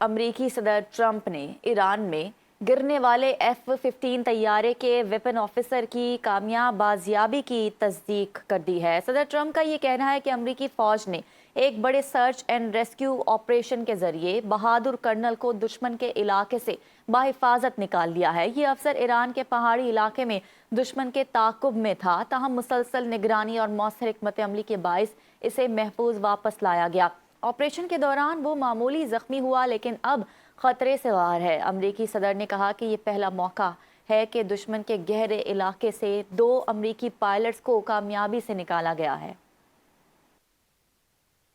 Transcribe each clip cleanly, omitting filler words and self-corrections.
अमरीकी सदर ट्रंप ने ईरान में गिरने वाले F-15 तैयारे के वेपन ऑफिसर की कामयाब बाजियाबी की तस्दीक कर दी है। सदर ट्रंप का ये कहना है कि अमरीकी फौज ने एक बड़े सर्च एंड रेस्क्यू ऑपरेशन के जरिए बहादुर कर्नल को दुश्मन के इलाके से बाहिफाजत निकाल लिया है। ये अफसर ईरान के पहाड़ी इलाके में दुश्मन के ताकुब में था, ताहम मुसलसल निगरानी और मौसर हिकमत अमली के बाइस इसे महफूज वापस लाया गया। ऑपरेशन के दौरान वो मामूली जख्मी हुआ, लेकिन अब खतरे से बाहर है। अमरीकी सदर ने कहा कि ये पहला मौका है कि दुश्मन के गहरे इलाके से 2 अमरीकी पायलट्स को कामयाबी से निकाला गया है।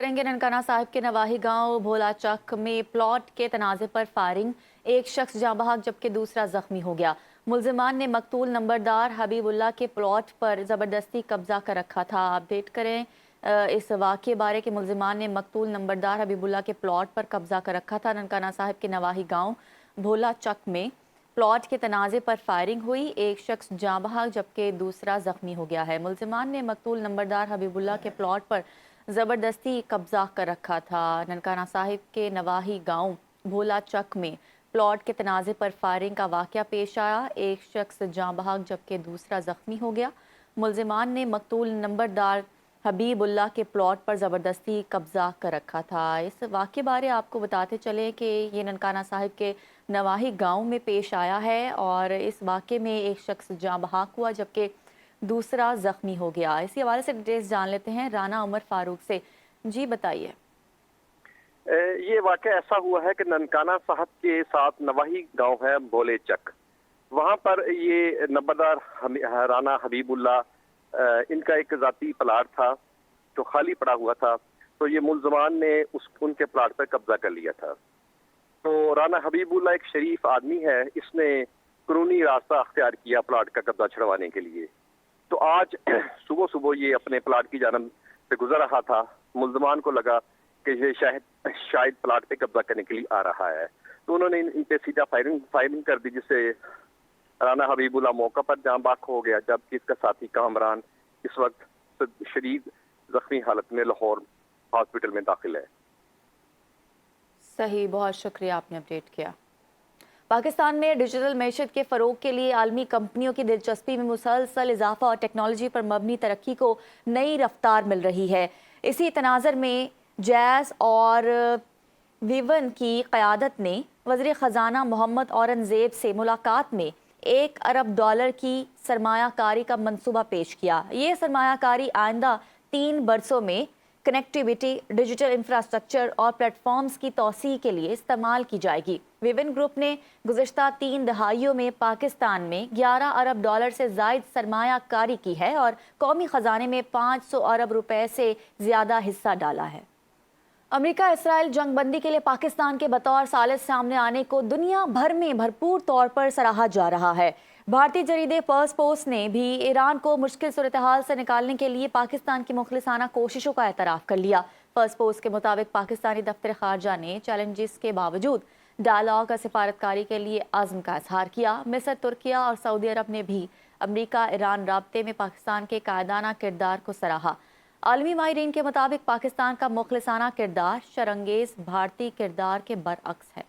ननकाना साहिब के नवाही गांव भोलाचक में प्लॉट के तनाज़े पर फायरिंग, एक शख्स जाँ बहक जबकि दूसरा जख्मी हो गया। मुल्जिमान ने मकतूल नंबरदार हबीबुल्ला के प्लॉट पर ज़बरदस्ती कब्जा कर रखा था। अपडेट करें इस वाक़े बारे के मुल्जिमान ने मकतूल नंबरदार हबीबुल्ला के प्लॉट पर कब्जा कर रखा था। ननकाना साहिब के नवाही गांव भोलाचक में प्लॉट के तनाज़े पर फायरिंग हुई, एक शख्स जाँ बहक जबकि दूसरा जख्मी हो गया है। मुल्जिमान ने मकतूल नंबरदार हबीबुल्ला के प्लॉट पर ज़बरदस्ती कब्जा कर रखा था। ननकाना साहिब के नवाही गांव भोलाचक में प्लॉट के तनाज़े पर फायरिंग का वाक़या पेश आया, एक शख्स जाँ बहक जबकि दूसरा जख्मी हो गया। मुल्जिमान ने मकतूल नंबरदार हबीबुल्ला के प्लॉट पर ज़बरदस्ती कब्जा कर रखा था। इस वाक़े बारे आपको बताते चले कि ये ननकाना साहिब के नवाही गांव में पेश आया है और इस वाक़े में एक शख्स जाँ बहक हुआ जबकि दूसरा जख्मी हो गया। इसी हवाले से डिटेल्स जान लेते हैं राना उमर फारूक से। जी बताइए। ये वाक़या ऐसा हुआ है कि ननकाना साहब के साथ नवाही गांव है भोलेचक, वहां पर ये नंबरदार राना हबीबुल्ला इनका एक ज़ाती प्लाट था जो खाली पड़ा हुआ था, तो ये मुल्ज़मान ने उनके प्लाट पर कब्जा कर लिया था। तो राना हबीबुल्ला एक शरीफ आदमी है, इसने कानूनी रास्ता अख्तियार किया प्लाट का कब्जा छुड़वाने के लिए। तो आज सुबह सुबह ये अपने प्लाट की जानब से गुजर रहा था, मुल्ज़मान को लगा कि ये शायद प्लाट पे कब्जा करने के लिए आ रहा है, तो उन्होंने इन पे सीधा फायरिंग कर दी, जिससे राना हबीबुल्ला मौका पर जाँ बहक हो गया, जबकि इसका साथी कामरान इस वक्त शदीद जख्मी हालत में लाहौर हॉस्पिटल में दाखिल है। सही, बहुत शुक्रिया आपने अपडेट किया। पाकिस्तान में डिजिटल मैशत के फ़रोग के लिए आलमी कंपनियों की दिलचस्पी में मुसलसल इजाफा और टेक्नोलॉजी पर मबनी तरक्की को नई रफ्तार मिल रही है। इसी तनाज़र में जैज़ और विवन की क़यादत ने वज़ीर ख़जाना मोहम्मद औरंगज़ेब से मुलाकात में $1 अरब की सरमायाकारी का मंसूबा पेश किया। ये सरमायाकारी आइंदा 3 बरसों में कनेक्टिविटी, डिजिटल इंफ्रास्ट्रक्चर और प्लेटफॉर्म्स की तौसीह के लिए इस्तेमाल की जाएगी। विवन ग्रुप ने गुज़श्ता 3 दहाइयों में पाकिस्तान में $11 अरब से ज़ायद सरमायाकारी की है और कौमी ख़जाने में 500 अरब रुपए से ज़्यादा हिस्सा डाला है। अमेरिका इसराइल जंगबंदी के लिए पाकिस्तान के बतौर सालिस सामने आने को दुनिया भर में भरपूर तौर पर सराहा जा रहा है। भारतीय जरीदे फर्स्ट पोस्ट ने भी ईरान को मुश्किल सूरत-ए-हाल से निकालने के लिए पाकिस्तान की मुखलिसाना कोशिशों का एतराफ़ कर लिया। फर्स्ट पोस्ट के मुताबिक पाकिस्तानी दफ्तर खारजा ने चैलेंजेस के बावजूद डायलॉग और सिफारतकारी के लिए अज़्म का इजहार किया। मिस्र, तुर्किया और सऊदी अरब ने भी अमरीका ईरान राब्ते में पाकिस्तान के कायदाना किरदार को सराहा। आलमी माहिरीन के मुताबिक पाकिस्तान का मुखलिसाना किरदार शरंगेज़ भारतीय किरदार के बरअक्स है।